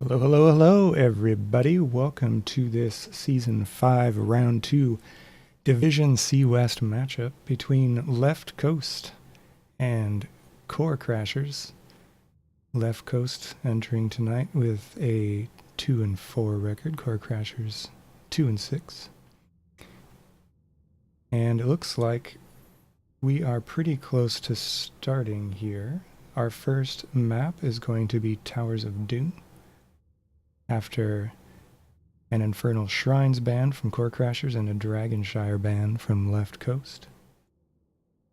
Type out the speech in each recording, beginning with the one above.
Hello, hello, hello, everybody. Welcome to this Season 5, Round 2 Division C West matchup between Left Coast and Core Crashers. Left Coast entering tonight with a 2-4 record, Core Crashers 2-6. And it looks like we are pretty close to starting here. Our first map is going to be Towers of Doom, after an Infernal Shrines ban from Core Crashers and a Dragonshire ban from Left Coast.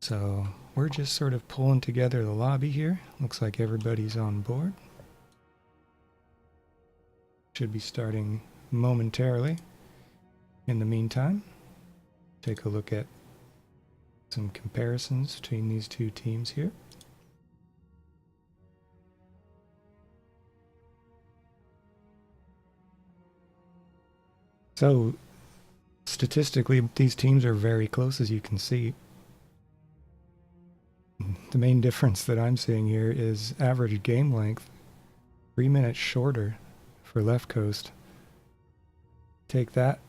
So we're just sort of pulling together the lobby here. Looks like everybody's on board. Should be starting momentarily. In the meantime, take a look at some comparisons between these two teams here. So, statistically, these teams are very close, as you can see. The main difference that I'm seeing here is average game length, 3 minutes shorter for Left Coast. Take that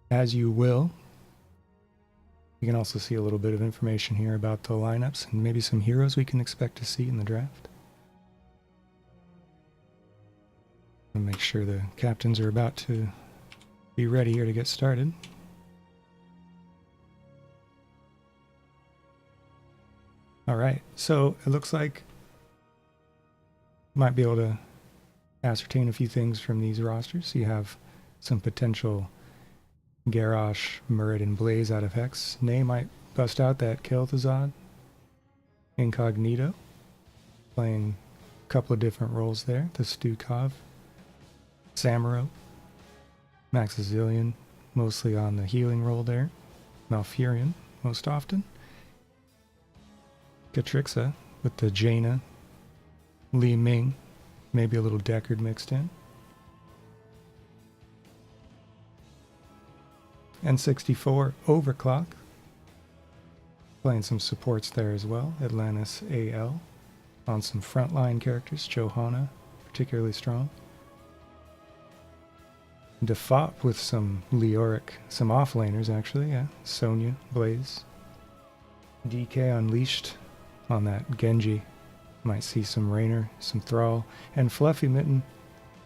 as you will. You can also see a little bit of information here about the lineups and maybe some heroes we can expect to see in the draft. I'll make sure the captains are about to be ready here to get started. Alright, so it looks like you might be able to ascertain a few things from these rosters. You have some potential Garrosh, Murid, and Blaze out of Hex. Nay might bust out that Kel'Thuzad. Incognito, playing a couple of different roles there. The Stukov, Samuro, Maxazillion, mostly on the healing role there. Malfurion, most often. Katrixa with the Jaina. Li Ming, maybe a little Deckard mixed in. N64 Overclock, playing some supports there as well. Atlantis AL, on some frontline characters. Johanna, particularly strong. Defop with some Leoric, some offlaners actually, yeah. Sonya, Blaze. DK Unleashed on that Genji. Might see some Raynor, some Thrall. And Fluffy Mitten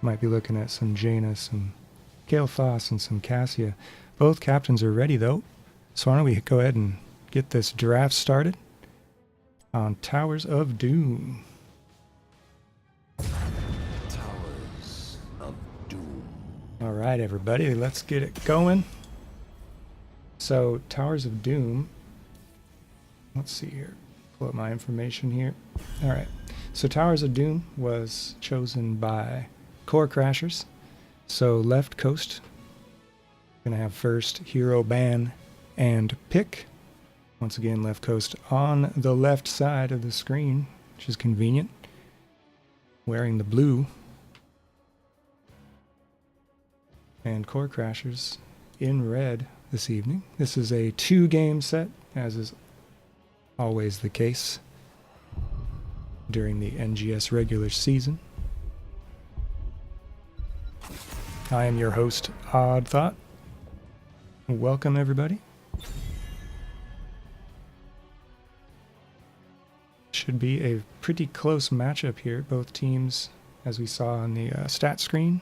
might be looking at some Jaina, some Kael'thas, and some Cassia. Both captains are ready though, so why don't we go ahead and get this draft started on Towers of Doom. Towers of Doom. Alright everybody, let's get it going. So, Towers of Doom, let's see here, pull up my information here. Alright, so Towers of Doom was chosen by Core Crashers. So Left Coast, gonna have first hero ban and pick. Once again, Left Coast on the left side of the screen, which is convenient. Wearing the blue. And Core Crashers in red this evening. This is a 2-game set, as is always the case during the NGS regular season. I am your host, Odd Thought. Welcome everybody. Should be a pretty close matchup here. Both teams, as we saw on the stat screen,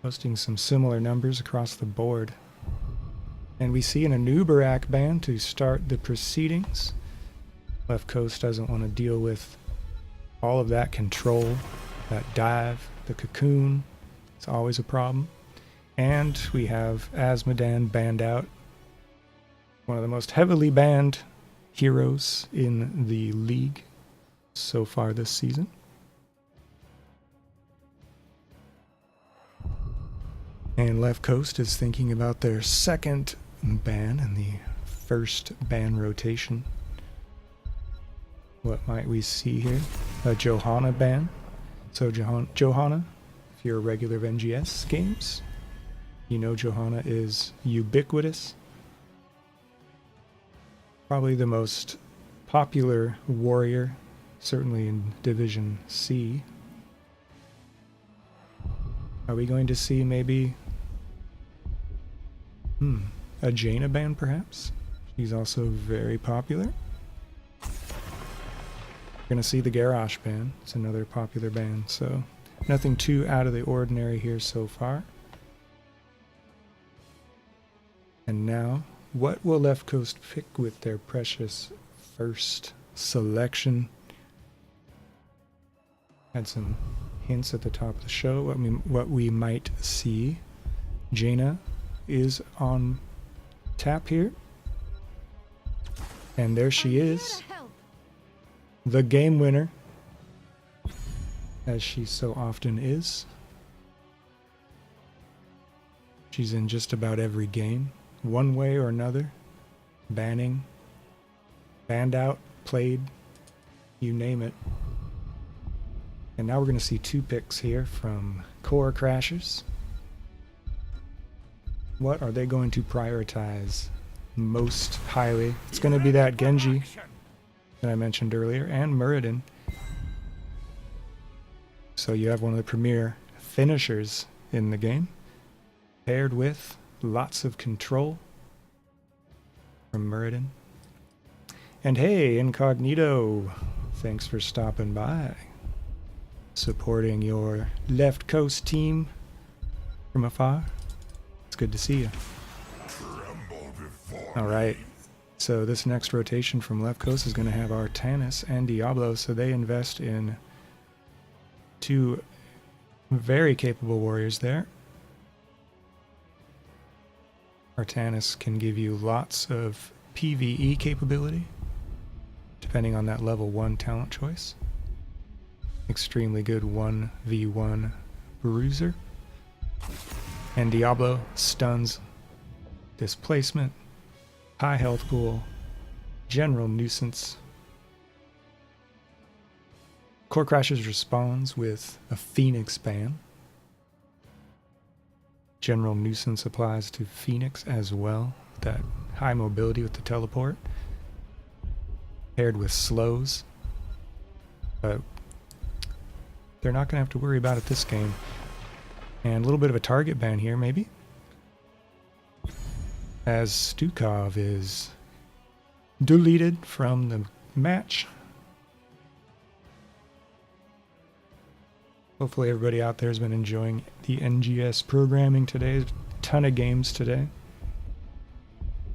posting some similar numbers across the board. And we see an Anubarak ban to start the proceedings. Left Coast doesn't want to deal with all of that control, that dive, the cocoon. It's always a problem. And we have Azmodan banned out. One of the most heavily banned heroes in the league so far this season. And Left Coast is thinking about their second ban in the first ban rotation. What might we see here? A Johanna ban. So Johanna, if you're a regular of NGS games, you know Johanna is ubiquitous. Probably the most popular warrior, certainly in Division C. Are we going to see maybe a Jaina band perhaps? She's also very popular. We're gonna see the Garrosh band. It's another popular band, so nothing too out of the ordinary here so far. And now, what will Left Coast pick with their precious first selection? Had some hints at the top of the show what we might see. Jaina is on tap here. And there she is. The game winner. As she so often is. She's in just about every game. One way or another. Banning. Banned out. Played. You name it. And now we're going to see two picks here from Core Crashers. What are they going to prioritize most highly? It's going to be that Genji that I mentioned earlier, and Muradin. So you have one of the premier finishers in the game, paired with lots of control from Muradin. And hey, Incognito, thanks for stopping by. Supporting your Left Coast team from afar. It's good to see you. Alright, so this next rotation from Left Coast is going to have Artanis and Diablo, so they invest in two very capable warriors there. Artanis can give you lots of PvE capability, depending on that level 1 talent choice. Extremely good 1v1 bruiser. And Diablo stuns, displacement, high health pool, general nuisance. Core Crashers responds with a Phoenix ban. General nuisance applies to Phoenix as well. That high mobility with the teleport. Paired with slows. But they're not going to have to worry about it this game. And a little bit of a target ban here, maybe. As Stukov is deleted from the match. Hopefully everybody out there has been enjoying the NGS programming today. There's a ton of games today.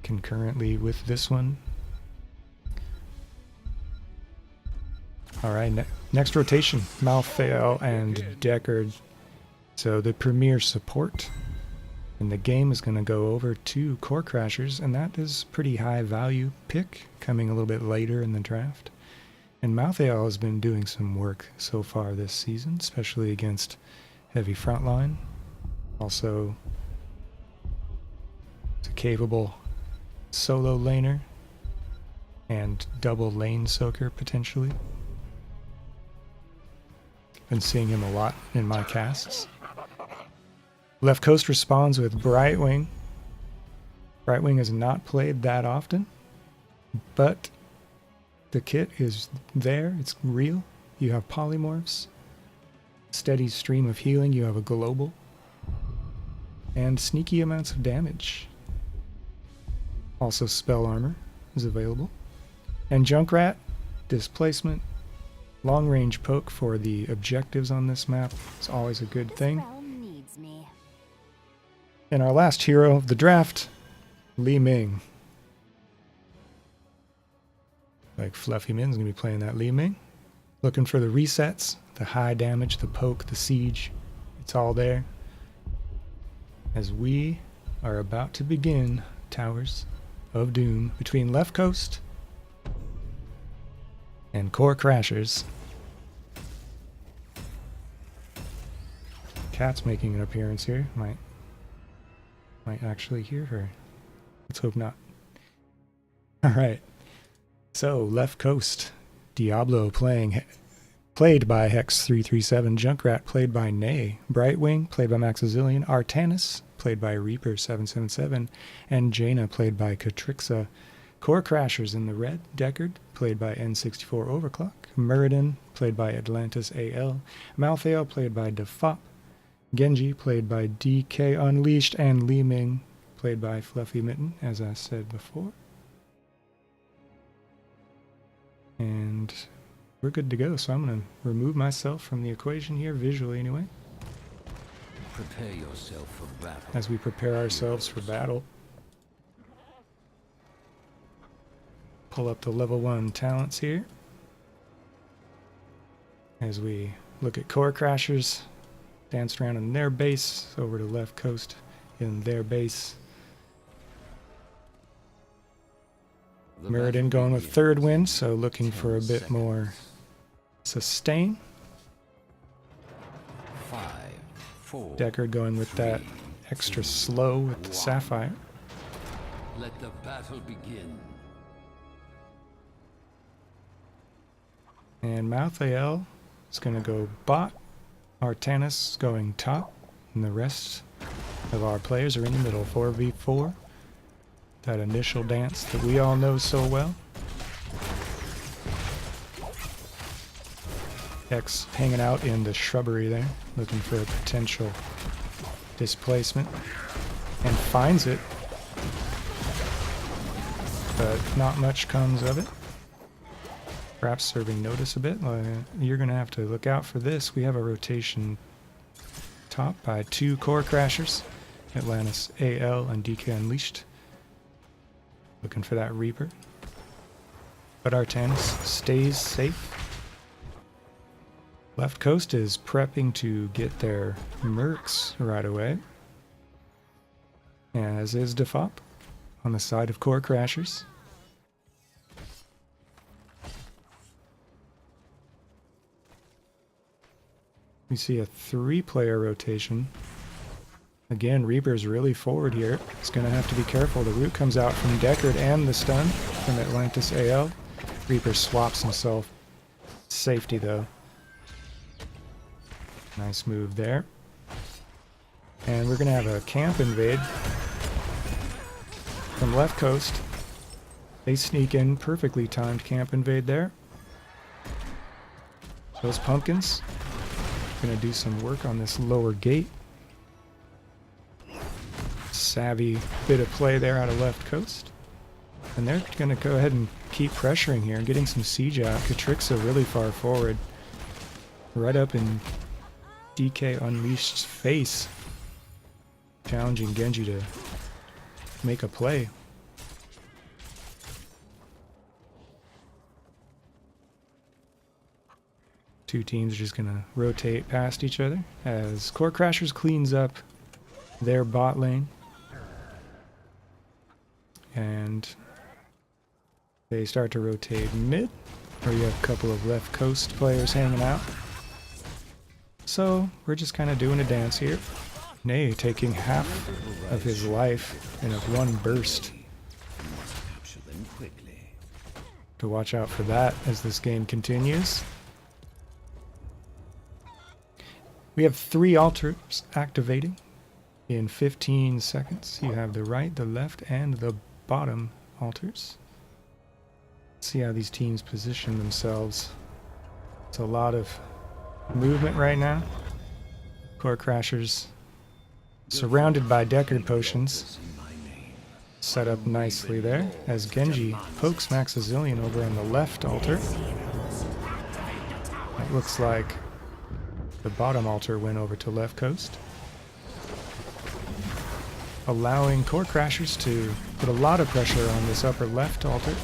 Concurrently with this one. Alright, next rotation. Malthael and Deckard. So the premier support in the game is going to go over to Core Crashers, and that is pretty high value pick, coming a little bit later in the draft. And Malthael has been doing some work so far this season, especially against heavy frontline. Also, it's a capable solo laner and double lane soaker potentially. Been seeing him a lot in my casts. Left Coast responds with Brightwing. Brightwing is not played that often, but the kit is there. It's real. You have polymorphs, steady stream of healing. You have a global, and sneaky amounts of damage. Also, spell armor is available, and Junkrat, displacement, long range poke for the objectives on this map. It's always a good thing. And our last hero of the draft, Li Ming. Like Fluffy Min's gonna be playing that Li Ming. Looking for the resets, the high damage, the poke, the siege. It's all there. As we are about to begin Towers of Doom between Left Coast and Core Crashers. Cat's making an appearance here. Might actually hear her. Let's hope not. Alright. So, Left Coast. Diablo played by Hex337. Junkrat played by Nay. Brightwing played by Maxazillion. Artanis played by Reaper777. And Jaina played by Catrixa. Core Crashers in the red. Deckard played by N64 Overclock. Muradin played by Atlantis AL. Malthael played by Defop. Genji, played by DK Unleashed, and Li Ming, played by Fluffy Mitten, as I said before. And we're good to go, so I'm going to remove myself from the equation here, visually anyway, Prepare yourself for battle. as we prepare ourselves for battle. Pull up the level 1 talents here, as we look at Core Crashers, dance around in their base, over to left coast in their base. The Mirrodin battle going with begins. third wind, so looking 10 for a bit more sustain. 5, 4. Deckard going with that extra slow with the Sapphire. Let the battle begin. And Malthael is going to go bot. Artanis going top. And the rest of our players are in the middle. 4v4. That initial dance that we all know so well. X hanging out in the shrubbery there, looking for a potential displacement. And finds it. But not much comes of it. Perhaps serving notice a bit. You're going to have to look out for this. We have a rotation top by 2 Core Crashers. Atlantis AL and DK Unleashed. Looking for that Reaper. But Artanis stays safe. Left coast is prepping to get their mercs right away. As is Defop on the side of Core Crashers. We see a 3-player rotation. Again, Reaper's really forward here. He's going to have to be careful. The root comes out from Deckard and the stun from Atlantis AL. Reaper swaps himself. Safety, though. Nice move there. And we're going to have a camp invade from left coast. They sneak in. Perfectly timed camp invade there. Those pumpkins. Going to do some work on this lower gate. Savvy bit of play there out of left coast. And they're going to go ahead and keep pressuring here and getting some siege out. Katrixa really far forward. Right up in DK Unleashed's face. Challenging Genji to make a play. Two teams are just going to rotate past each other as Core Crashers cleans up their bot lane. And they start to rotate mid, where you have a couple of left coast players hanging out. So we're just kind of doing a dance here. Nay taking half of his life in a one burst. Capture them quickly. To watch out for that as this game continues. We have 3 altars activating in 15 seconds. You have the right, the left, and the bottom altars. See how these teams position themselves. It's a lot of movement right now. Core Crashers surrounded by Deckard potions. Set up nicely there as Genji pokes Maxazillion over on the left altar. It looks like the bottom altar went over to left coast, allowing Core Crashers to put a lot of pressure on this upper left altar.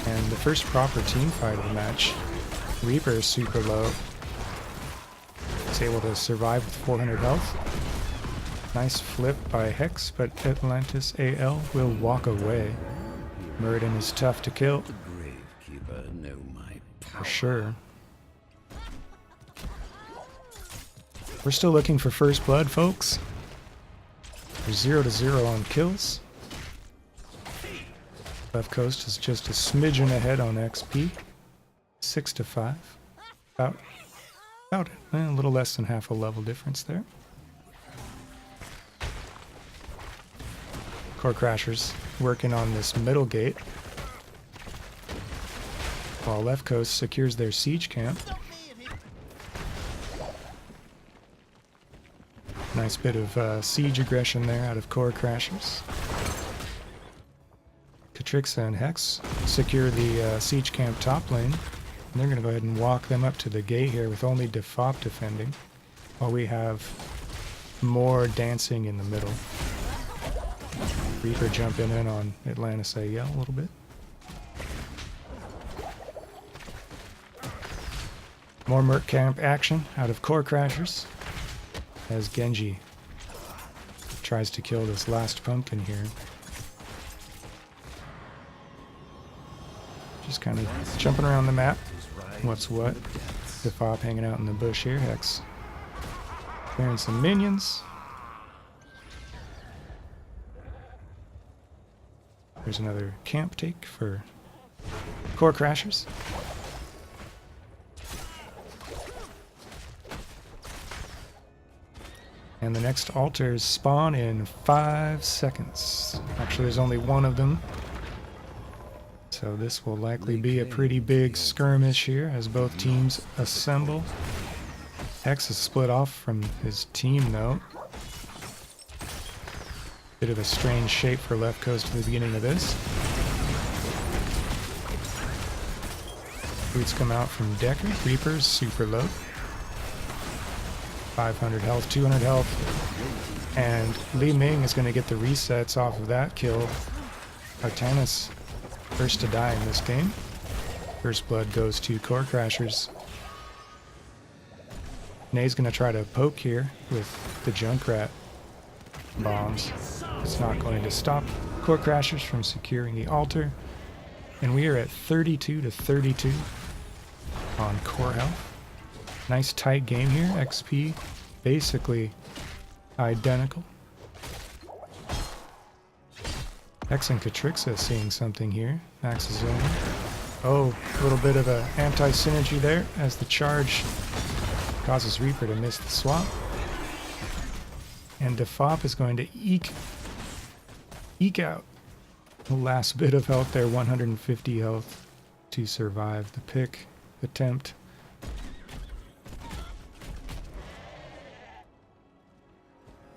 And the first proper team fight of the match. Reaper is super low. He's able to survive with 400 health. Nice flip by Hex, but Atlantis AL will walk away. Mirrodin is tough to kill. The Gravekeeper know my power. For sure. We're still looking for first blood, folks. We're 0-0 on kills. Left coast is just a smidgen ahead on XP. 6-5. About a little less than half a level difference there. Core Crashers working on this middle gate, while left coast secures their siege camp. Nice bit of siege aggression there out of Core Crashers. Katrixa and Hex secure the siege camp top lane. And they're going to go ahead and walk them up to the gate here with only Defop defending, while we have more dancing in the middle. Reaper jumping in on Atlantis AL a little bit. More Merc camp action out of Core Crashers as Genji tries to kill this last pumpkin here. Just kind of jumping around the map. What's what? Defop hanging out in the bush here. Hex clearing some minions. There's another camp take for Core Crashers. And the next altars spawn in 5 seconds. Actually, there's only one of them. So this will likely be a pretty big skirmish here as both teams assemble. Hex is split off from his team though. Bit of a strange shape for Left Coast at the beginning of this. Boots come out from Decker. Reaper's super low. 500 health, 200 health. And Li Ming is going to get the resets off of that kill. Artanis first to die in this game. First blood goes to Core Crashers. Nay's going to try to poke here with the Junkrat bombs. It's not going to stop Core Crashers from securing the altar. And we are at 32 to 32 on core health. Nice tight game here. XP basically identical. Hex and Katrixa seeing something here. Max is in. Oh, a little bit of a anti-synergy there as the charge causes Reaper to miss the swap. And Defop is going to eke out the last bit of health there. 150 health to survive the pick attempt.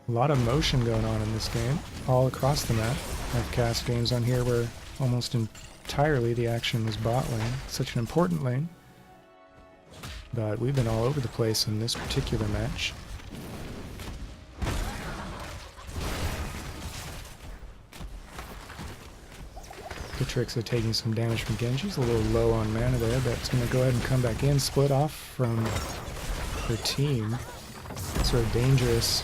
A lot of motion going on in this game, all across the map. I've cast games on here where almost entirely the action was bot lane. Such an important lane. But we've been all over the place in this particular match. Katrixa taking some damage from Genji. She's a little low on mana there, but it's going to go ahead and come back in. Split off from her team. Sort of dangerous.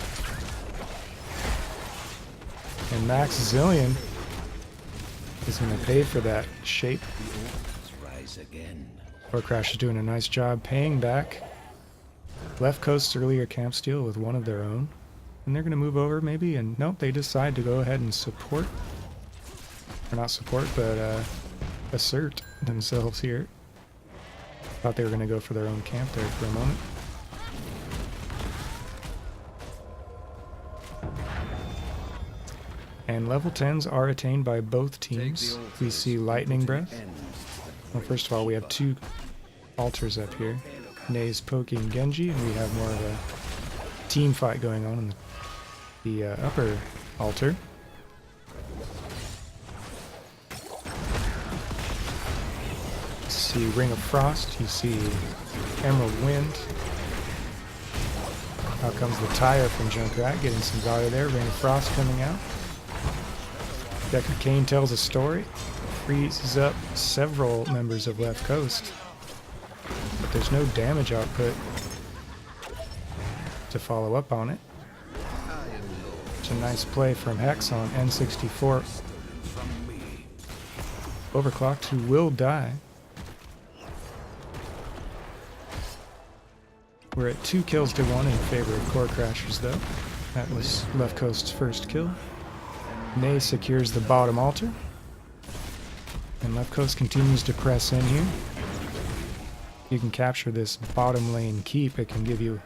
And Max Zillion is going to pay for that shape. Core Crash is doing a nice job paying back Left Coast's earlier camp steal with one of their own. And they're going to move over maybe, and nope, they decide to go ahead and support. Or not support, but assert themselves here. Thought they were going to go for their own camp there for a moment. And level 10s are attained by both teams. We see Lightning Breath. Well, first of all, we have 2 altars up here. Nay's poking Genji, and we have more of a team fight going on in the upper altar. You see Ring of Frost, you see Emerald Wind. Out comes the Taya from Junkrat, getting some value there. Ring of Frost coming out. Decker Kane tells a story, freezes up several members of Left Coast, but there's no damage output to follow up on it. It's a nice play from Hex on N64. Overclocked, who will die. We're at 2 kills to 1 in favor of Core Crashers though. That was Left Coast's first kill. Nay secures the bottom altar. And Left Coast continues to press in here. You can capture this bottom lane keep. It can give you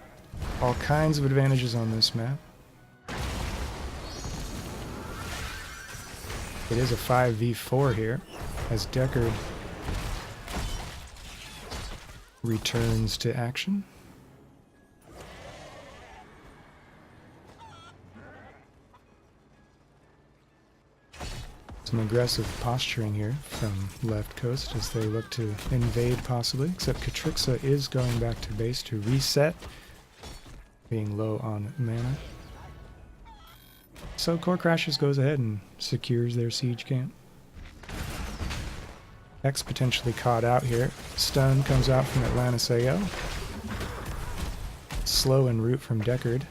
all kinds of advantages on this map. It is a 5v4 here, as Deckard returns to action. Some aggressive posturing here from left coast as they look to invade possibly, except Catrixa is going back to base to reset, being low on mana. So Core Crashers goes ahead and secures their siege camp. X potentially caught out here. Stun comes out from Atlantis AO. Slow en route from Deckard.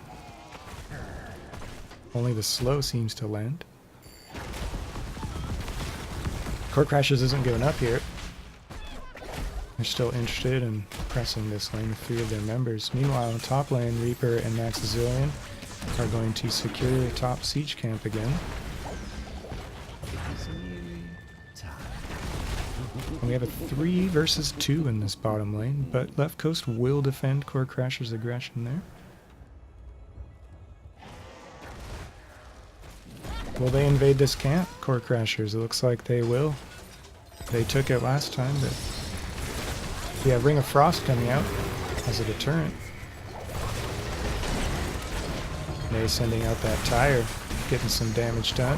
Only the slow seems to land. Core Crashers isn't giving up here. They're still interested in pressing this lane with 3 of their members. Meanwhile, top lane, Reaper and Maxazillion are going to secure the top siege camp again. And we have a 3 versus 2 in this bottom lane, but left coast will defend Core Crasher's aggression there. Will they invade this camp, Core Crashers? It looks like they will. They took it last time, but we have Ring of Frost coming out as a deterrent. May sending out that tire, getting some damage done.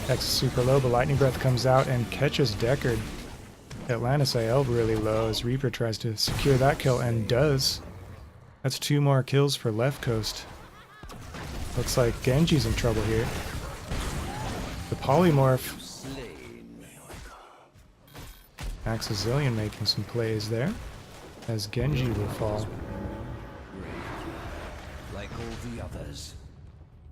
X is super low, but Lightning Breath comes out and catches Deckard. Atlantis AL really low as Reaper tries to secure that kill and does. That's 2 more kills for left coast. Looks like Genji's in trouble here. The polymorph. Maxazillion making some plays there as Genji will fall. Like all the others.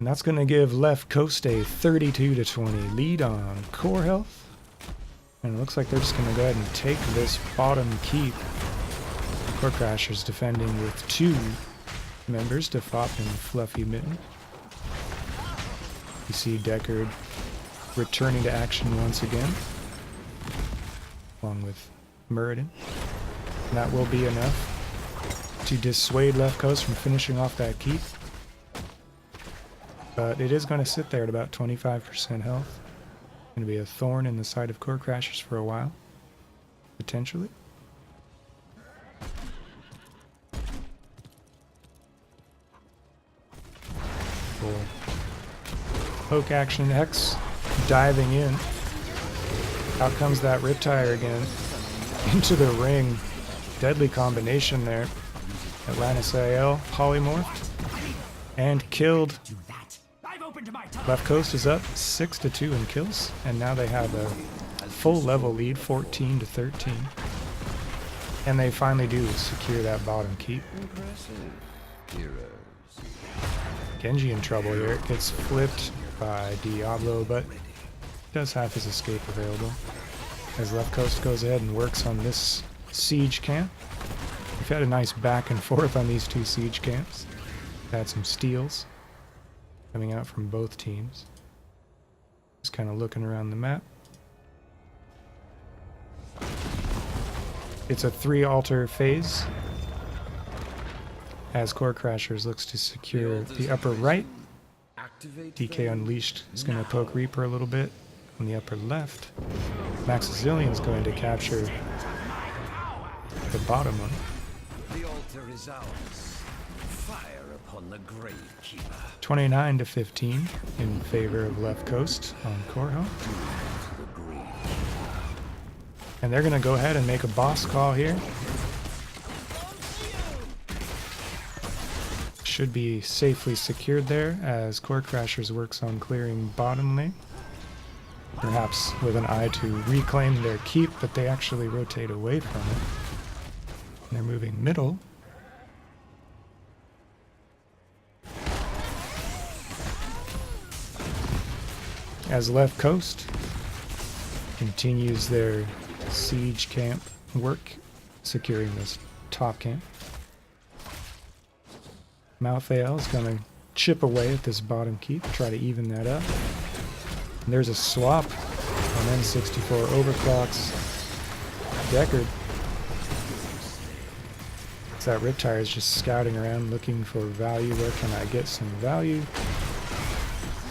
And that's going to give left coast a 32-20 lead on core health. And it looks like they're just going to go ahead and take this bottom keep. Core Crashers defending with 2 members, Defop and Fluffy Mitten. You see Deckard returning to action once again, along with Muradin. And that will be enough to dissuade left coast from finishing off that keep. But it is going to sit there at about 25% health. Going to be a thorn in the side of Core Crashers for a while, potentially. Cool. Poke action, X diving in. Out comes that Riptire again into the ring. Deadly combination there. Atlantis AL polymorphed and killed. Left coast is up 6-2 in kills, and now they have a full level lead, 14-13. And they finally do secure that bottom keep. Genji in trouble here. It gets flipped by Diablo, but does have his escape available. As left coast goes ahead and works on this siege camp. We've had a nice back and forth on these 2 siege camps. Had some steals coming out from both teams. Just kind of looking around the map. It's a 3 altar phase as Core Crashers looks to secure the upper right. DK Unleashed is going to poke Reaper a little bit on the upper left. Maxazillion is going to capture the bottom one. The altar is ours. Fire upon the Gravekeeper. 29-15 in favor of left coast on core health. And they're going to go ahead and make a boss call here. Should be safely secured there as Core Crashers works on clearing bottom lane. Perhaps with an eye to reclaim their keep, but they actually rotate away from it. And they're moving middle. As left coast continues their siege camp work, securing this top camp. Mouth AL is going to chip away at this bottom keep, try to even that up. And there's a swap on N64 overclocks Deckard. So that Riptire is just scouting around looking for value. Where can I get some value?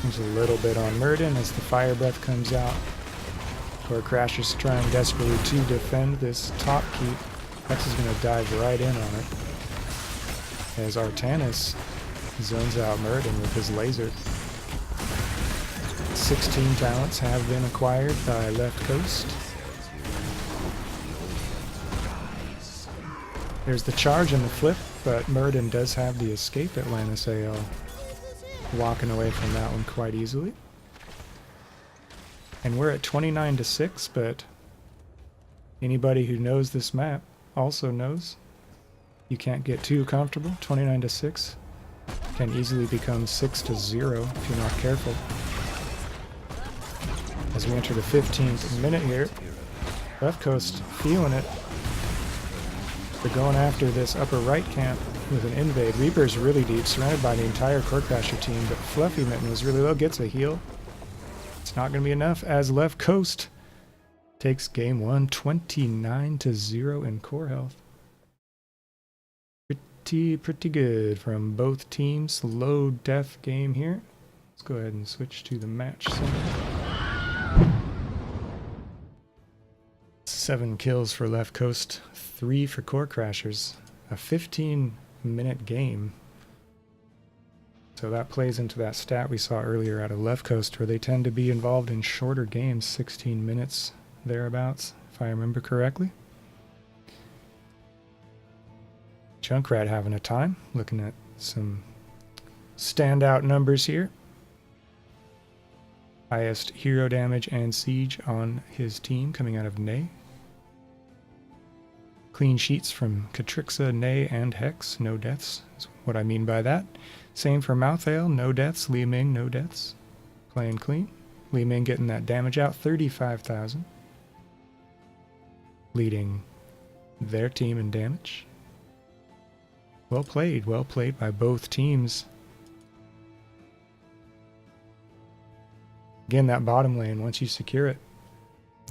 There's a little bit on Muradin as the Fire Breath comes out. Core Crashers trying desperately to defend this top keep. X is going to dive right in on it. As Artanis zones out Muradin with his laser. 16 talents have been acquired by Left Coast. There's the charge and the flip, but Murden does have the escape Atlantis AL, walking away from that one quite easily. And we're at 29-6, but anybody who knows this map also knows you can't get too comfortable. 29-6 can easily become 6-0 if you're not careful. As we enter the 15th minute here, Left Coast feeling it. They're going after this upper right camp with an invade. Reaper's really deep, surrounded by the entire Core Crasher team, but Fluffy Mitten was really low, gets a heal. It's not going to be enough as Left Coast takes game 1, 29-0 in core health. Pretty good from both teams. Low death game here. Let's go ahead and switch to the match center. 7 kills for Left Coast, 3 for Core Crashers. A 15-minute game. So that plays into that stat we saw earlier out of Left Coast, where they tend to be involved in shorter games, 16 minutes thereabouts, if I remember correctly. Junkrat having a time, looking at some standout numbers here. Highest hero damage and siege on his team coming out of Ney. Clean sheets from Catrixa, Ney, and Hex. No deaths is what I mean by that. Same for Mouthail, no deaths. Li Ming, no deaths. Playing clean. Li Ming getting that damage out, 35,000. Leading their team in damage. Well played by both teams. Again, that bottom lane, once you secure it,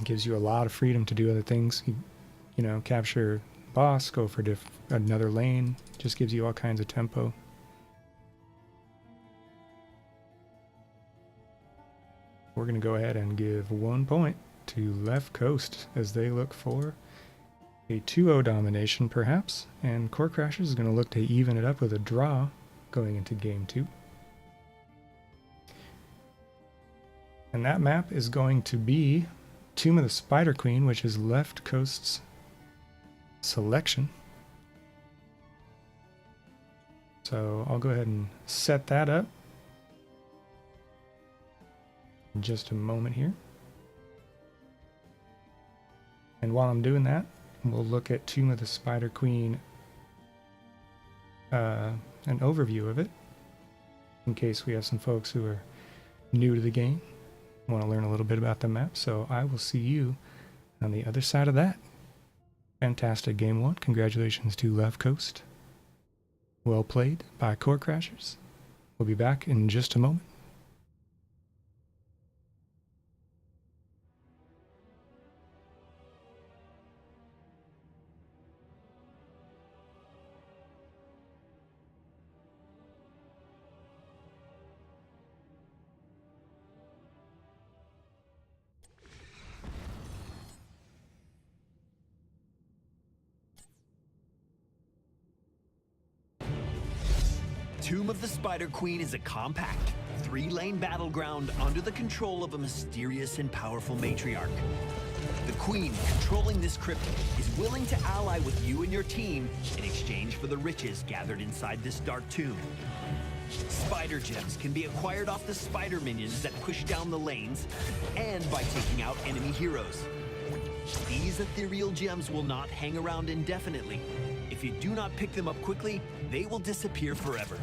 it gives you a lot of freedom to do other things. You know, capture boss, go for another lane, just gives you all kinds of tempo. We're going to go ahead and give 1 point to Left Coast as they look for a 2-0 domination, perhaps, and Core Crashers is going to look to even it up with a draw going into game 2. And that map is going to be Tomb of the Spider Queen, which is Left Coast's selection. So I'll go ahead and set that up in just a moment here. And while I'm doing that, we'll look at Tomb of the Spider Queen, an overview of it, in case we have some folks who are new to the game, want to learn a little bit about the map. So I will see you on the other side of that. Fantastic game 1. Congratulations to Left Coast. Well played by Core Crashers. We'll be back in just a moment. Tomb of the Spider Queen is a compact, 3-lane battleground under the control of a mysterious and powerful matriarch. The Queen, controlling this crypt, is willing to ally with you and your team in exchange for the riches gathered inside this dark tomb. Spider gems can be acquired off the spider minions that push down the lanes, and by taking out enemy heroes. These ethereal gems will not hang around indefinitely. If you do not pick them up quickly, they will disappear forever.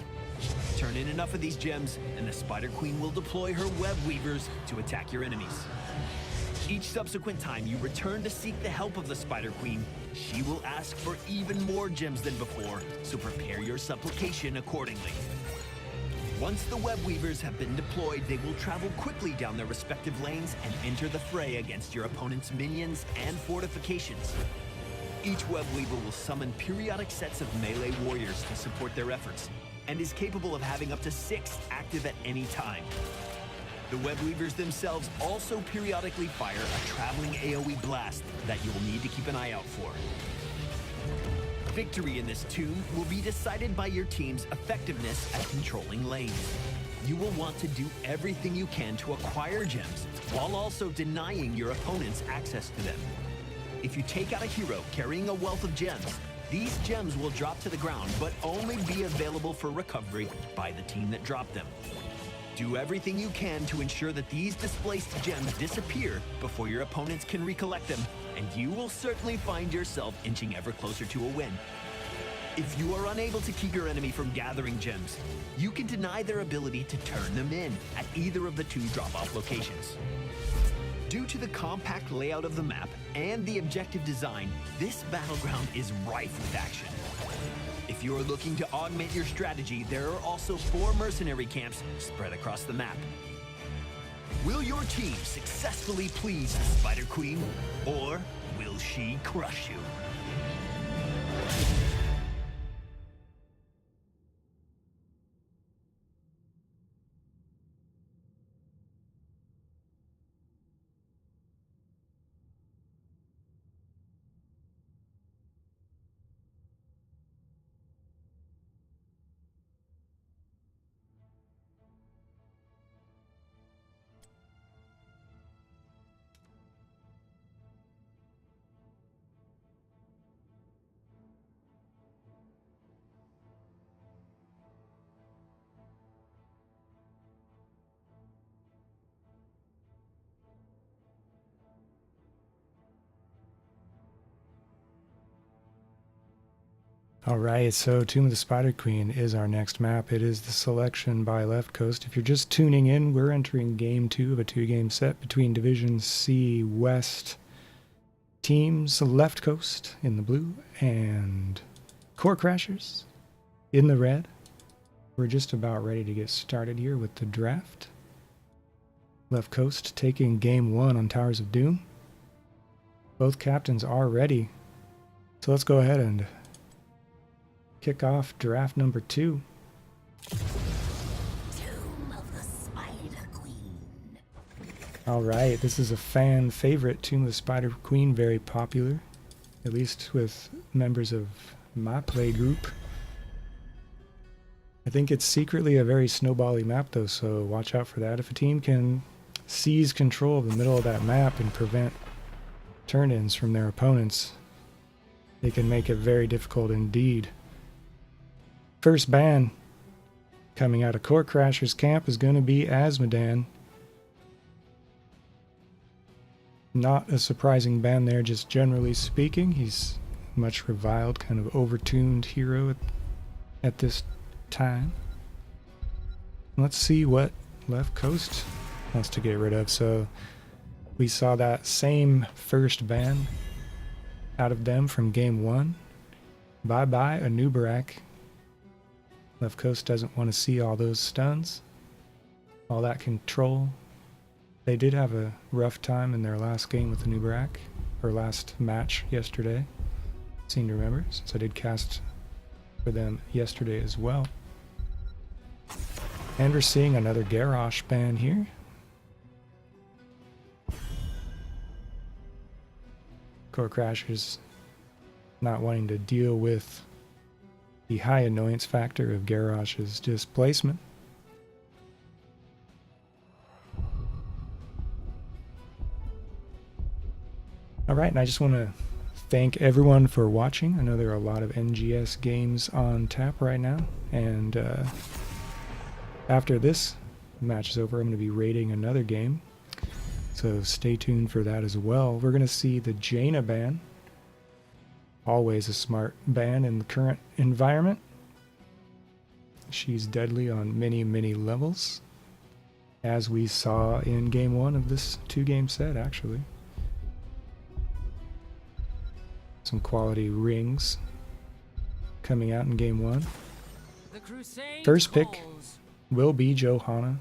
Turn in enough of these gems, and the Spider Queen will deploy her web weavers to attack your enemies. Each subsequent time you return to seek the help of the Spider Queen, she will ask for even more gems than before, so prepare your supplication accordingly. Once the web weavers have been deployed, they will travel quickly down their respective lanes and enter the fray against your opponent's minions and fortifications. Each web weaver will summon periodic sets of melee warriors to support their efforts, and is capable of having up to 6 active at any time. The web weavers themselves also periodically fire a traveling AoE blast that you will need to keep an eye out for. Victory in this tomb will be decided by your team's effectiveness at controlling lanes. you will want to do everything you can to acquire gems, while also denying your opponents access to them. If you take out a hero carrying a wealth of gems, these gems will drop to the ground, but only be available for recovery by the team that dropped them. Do everything you can to ensure that these displaced gems disappear before your opponents can recollect them, and you will certainly find yourself inching ever closer to a win. If you are unable to keep your enemy from gathering gems, you can deny their ability to turn them in at either of the two drop-off locations. Due to the compact layout of the map and the objective design, this battleground is rife with action. If you're looking to augment your strategy, there are also 4 mercenary camps spread across the map. Will your team successfully please the Spider Queen, or will she crush you? Alright, so Tomb of the Spider Queen is our next map. It is the selection by Left Coast. If you're just tuning in, we're entering Game 2 of a 2-game set between Division C West teams, Left Coast in the blue and Core Crashers in the red. We're just about ready to get started here with the draft. Left Coast taking Game 1 on Towers of Doom. Both captains are ready. So let's go ahead and kick off draft number 2. Tomb of the Spider Queen. Alright, this is a fan favorite, Tomb of the Spider Queen, very popular, at least with members of my play group. I think it's secretly a very snowbally map though, so watch out for that. If a team can seize control of the middle of that map and prevent turn-ins from their opponents, they can make it very difficult indeed. First ban coming out of Core Crasher's camp is going to be Asmodan. Not a surprising ban there, just generally speaking. He's much reviled, kind of overtuned hero at this time. Let's see what Left Coast wants to get rid of. So we saw that same first ban out of them from Game 1. Bye-bye, Anubarak. Left Coast doesn't want to see all those stuns, all that control. They did have a rough time in their last game with the Nubarak, or last match yesterday. Seem to remember, since I did cast for them yesterday as well. And we're seeing another Garrosh ban here. Core Crashers not wanting to deal with the high annoyance factor of Garrosh's displacement. Alright, and I just want to thank everyone for watching. I know there are a lot of NGS games on tap right now, and after this match is over, I'm going to be rating another game, so stay tuned for that as well. We're going to see the Jaina ban. Always a smart ban in the current environment. She's deadly on many, many levels, as we saw in Game 1 of this 2-game set, actually. Some quality rings coming out in Game 1. First pick will be Johanna,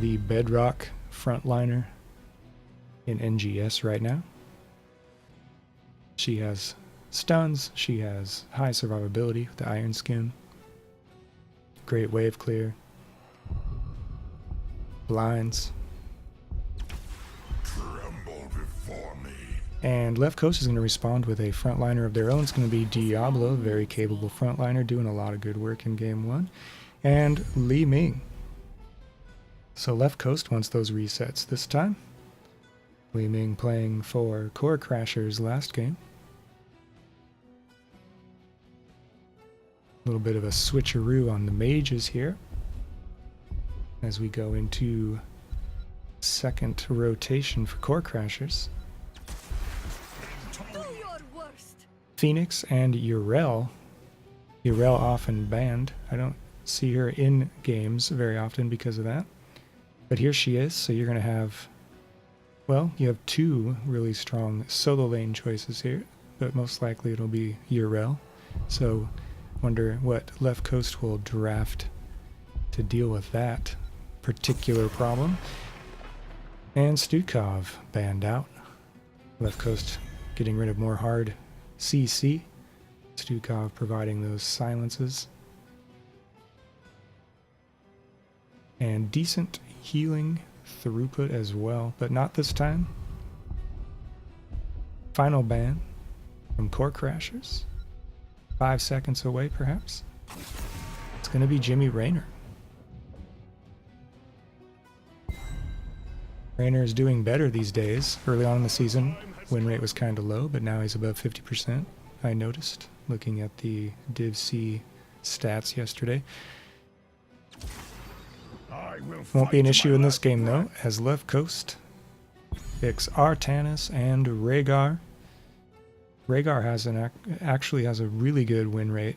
the Bedrock frontliner in NGS right now. She has stuns, she has high survivability with the Iron Skin, great wave clear, blinds. Tremble before me. And Left Coast is going to respond with a frontliner of their own. It's going to be Diablo, very capable frontliner, doing a lot of good work in Game 1. And Li Ming, So left coast wants those resets this time. Li Ming playing for Core Crashers last game. A little bit of a switcheroo on the mages here as we go into second rotation for Core Crashers. Phoenix and Urel. Urel often banned. I don't see her in games very often because of that. But here she is, so you're going to have, well, you have two really strong solo lane choices here, but most likely it'll be Urel. So wonder what left coast will draft to deal with that particular problem. And Stukov banned out. Left coast getting rid of more hard CC. Stukov providing those silences. And decent healing throughput as well, but not this time. Final ban from Core Crashers. 5 seconds away, perhaps. It's going to be Jimmy Rayner. Rayner is doing better these days. Early on in the season, win rate was kind of low, but now he's above 50%. I noticed looking at the Div C stats yesterday. Won't be an issue in this game though, as left coast picks Artanis and Rhaegar. Rhaegar has actually has a really good win rate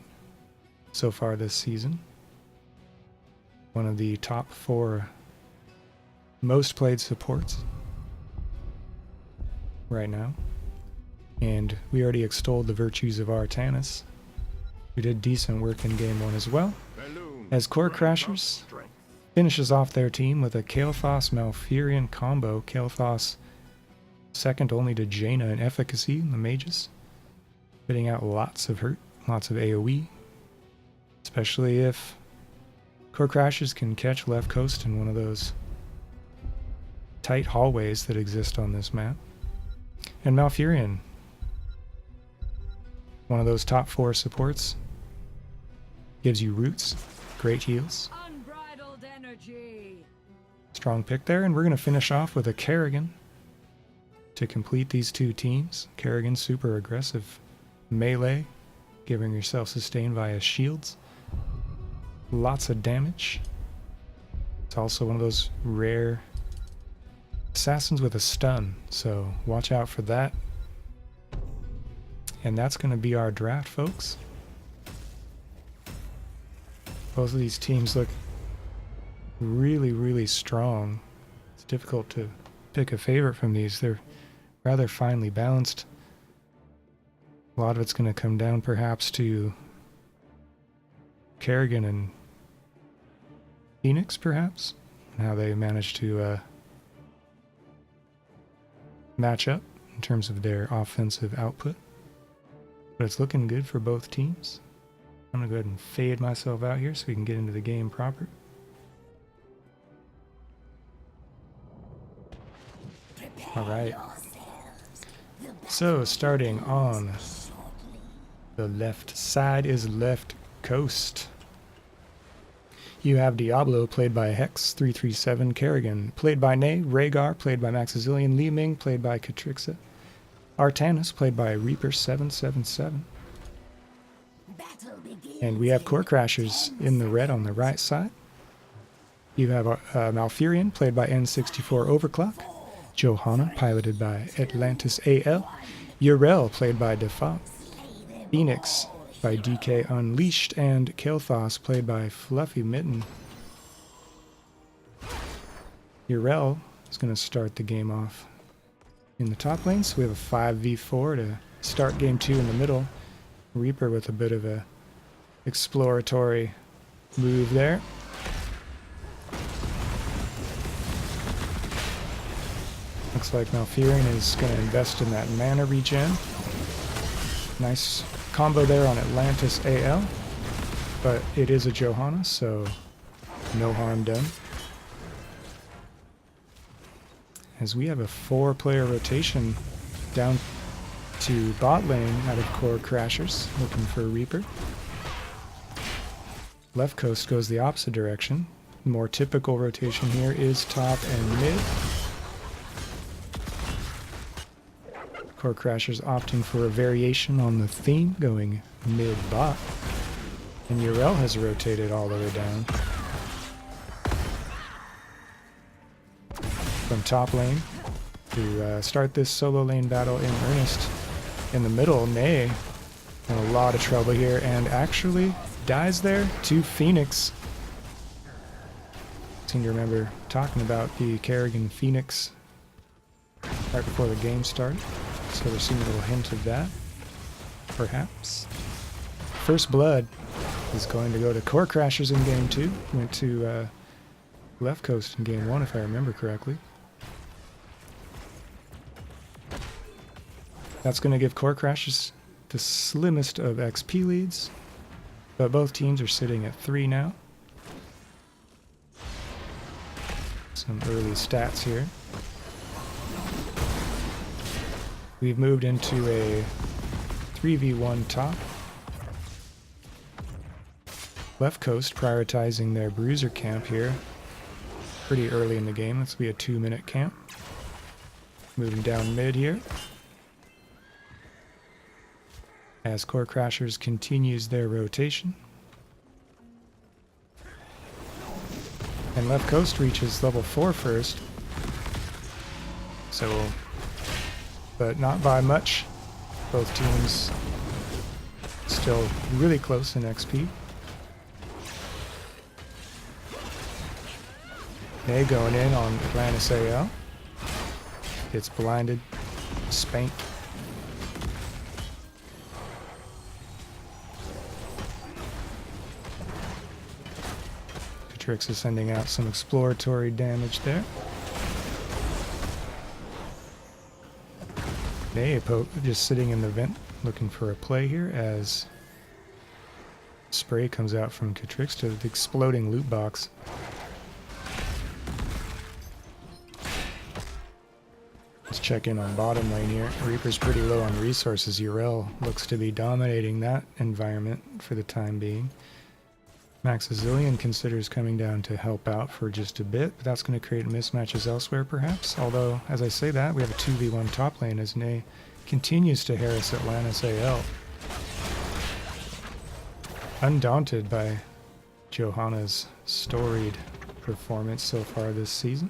so far this season. One of the top 4 most played supports right now. And we already extolled the virtues of Artanis, who did decent work in game 1 as well. As Core Crashers finishes off their team with a Kael'thas Malfurion combo. Kael'thas second only to Jaina in efficacy in the mages, spitting out lots of hurt, lots of AoE, especially if Core Crashers can catch left coast in one of those tight hallways that exist on this map. And Malfurion, one of those top 4 supports, gives you roots, great heals. Strong pick there, and we're going to finish off with a Kerrigan to complete these two teams. Kerrigan super aggressive melee, giving yourself sustain via shields. Lots of damage. It's also one of those rare assassins with a stun, so watch out for that. And that's going to be our draft, folks. Both of these teams look really strong. It's difficult to pick a favorite from these. They're rather finely balanced. A lot of it's going to come down perhaps to Kerrigan and Phoenix, perhaps, and how they manage to match up in terms of their offensive output. But it's looking good for both teams. I'm going to go ahead and fade myself out here so we can get into the game proper. Alright. So, starting on the left side is left coast. You have Diablo, played by Hex337, Kerrigan, played by Nay, Rhaegar, played by Maxazillion, Li Ming, played by Catrixa, Artanis, played by Reaper777. And we have Core Crashers in the red on the right side. You have Malfurion, played by N64 Overclock, Johanna, piloted by Atlantis AL, Urel, played by Default, Phoenix, by DK Unleashed, and Kael'thas, played by Fluffy Mitten. Urel is going to start the game off in the top lane, so we have a 5v4 to start game 2 in the middle. Reaper with a bit of a exploratory move there. Looks like Malfurion is going to invest in that mana regen. Nice combo there on Atlantis AL, but it is a Johanna, so no harm done. As we have a 4-player rotation down to bot lane out of Core Crashers, looking for a Reaper. Left coast goes the opposite direction. More typical rotation here is top and mid. Core Crashers opting for a variation on the theme, going mid-bot. And Urel has rotated all the way down. From top lane to start this solo lane battle in earnest. In the middle, Nay in a lot of trouble here and actually dies there to Phoenix. Seem to remember talking about the Kerrigan Phoenix right before the game started. So we're seeing a little hint of that, perhaps. First blood is going to go to Core Crashers in game 2. Went to Left Coast in game 1 if I remember correctly. That's going to give Core Crashers the slimmest of XP leads, but both teams are sitting at 3 now. Some early stats here. We've moved into a 3v1 top. Left Coast prioritizing their bruiser camp here pretty early in the game. This will be a 2-minute camp. Moving down mid here. As Core Crashers continues their rotation. And Left Coast reaches level 4 first. So, but not by much. Both teams still really close in XP. Nay going in on Atlantis AL. Gets blinded, spanked. Trix is sending out some exploratory damage there. Nay just sitting in the vent looking for a play here as spray comes out from Catrix to the exploding loot box. Let's check in on bottom lane here. Reaper's pretty low on resources. Urel looks to be dominating that environment for the time being. Maxazillion considers coming down to help out for just a bit, but that's going to create mismatches elsewhere perhaps. Although, as I say that, we have a 2v1 top lane as Nay continues to harass Atlantis AL. Undaunted by Johanna's storied performance so far this season.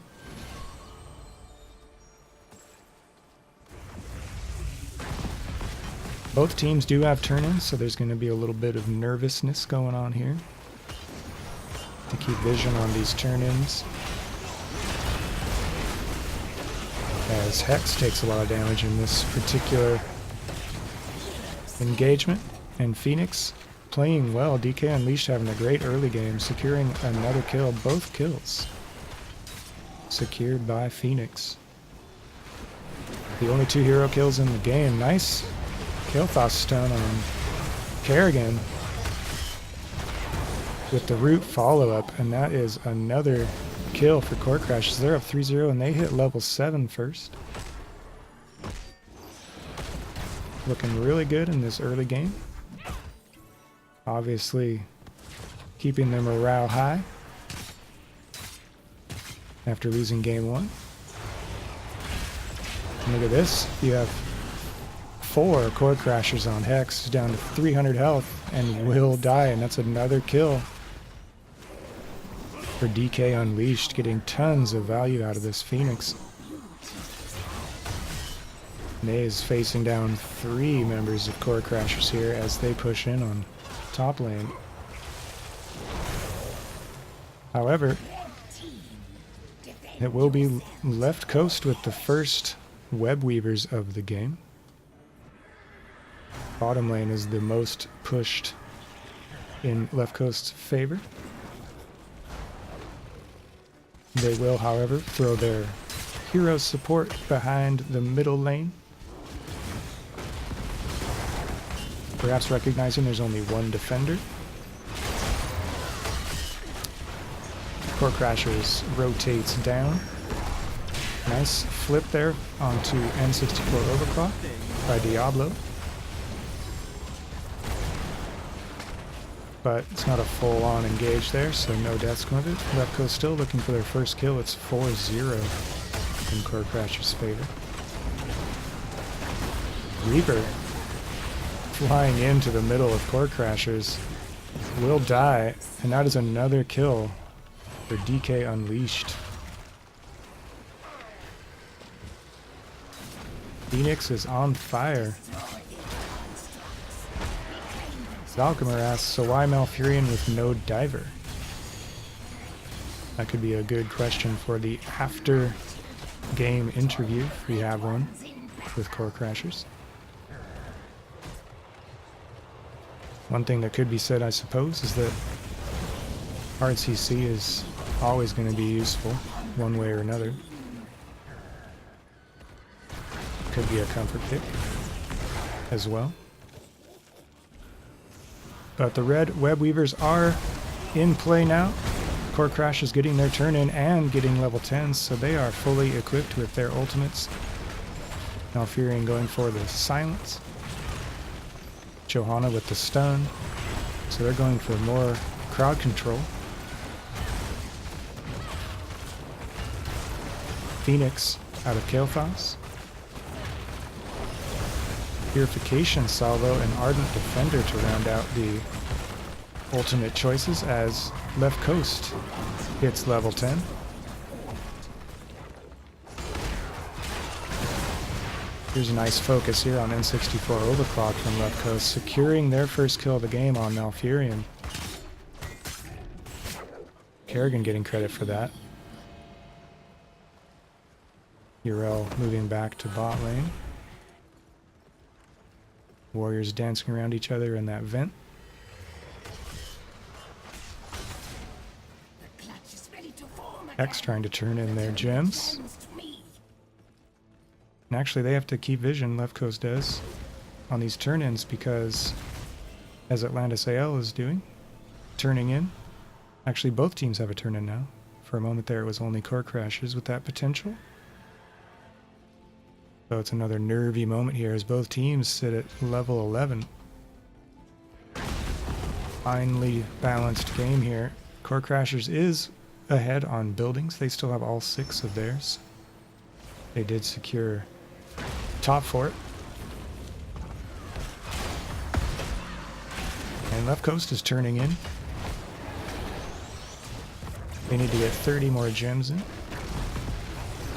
Both teams do have turn-ins, so there's going to be a little bit of nervousness going on here. To keep vision on these turn-ins. As Hex takes a lot of damage in this particular engagement. And Phoenix playing well. DK Unleashed having a great early game, securing another kill. Both kills secured by Phoenix. The only 2 hero kills in the game. Nice Kael'thas stun on Kerrigan with the root follow-up, and that is another kill for Core Crashers. They're up 3-0 and they hit level 7 first. Looking really good in this early game. Obviously keeping their morale high after losing game 1. And look at this. You have 4 Core Crashers on Hex, down to 300 health and will die, and that's another kill for DK Unleashed, getting tons of value out of this Phoenix. Nay is facing down 3 members of Core Crashers here as they push in on top lane. However, it will be Left Coast with the first web weavers of the game. Bottom lane is the most pushed in Left Coast's favor. They will, however, throw their hero support behind the middle lane. Perhaps recognizing there's only 1 defender. Core Crashers rotates down. Nice flip there onto N64 Overclock by Diablo. but it's not a full-on engage there, so no deaths with it. Lefko's still looking for their first kill. It's 4-0 in Core Crasher's favor. Reaper flying into the middle of Core Crashers will die, and that is another kill for DK Unleashed. Phoenix is on fire. Valkymer asks, so why Malfurion with no diver? That could be a good question for the after-game interview, if we have one, with Core Crashers. One thing that could be said, I suppose, is that hard CC is always going to be useful, one way or another. Could be a comfort pick as well. But the red web weavers are in play now. Core Crash is getting their turn in and getting level 10s, so they are fully equipped with their ultimates. Malfurion going for the silence. Johanna with the stun. So they're going for more crowd control. Phoenix out of Kael'thas. Purification Salvo and Ardent Defender to round out the ultimate choices as Left Coast hits level 10. Here's a nice focus here on N64 Overclock from Left Coast, securing their first kill of the game on Malfurion. Kerrigan getting credit for that. Yrel moving back to bot lane. Warriors dancing around each other in that vent. X trying to turn in their gems. And actually they have to keep vision, Left Coast does, on these turn-ins because, as Atlantis AL is doing, turning in. Actually both teams have a turn-in now. For a moment there it was only Core Crashers with that potential. So it's another nervy moment here as both teams sit at level 11. Finely balanced game here. Core Crashers is ahead on buildings. They still have all 6 of theirs. They did secure top fort. And Left Coast is turning in. They need to get 30 more gems in.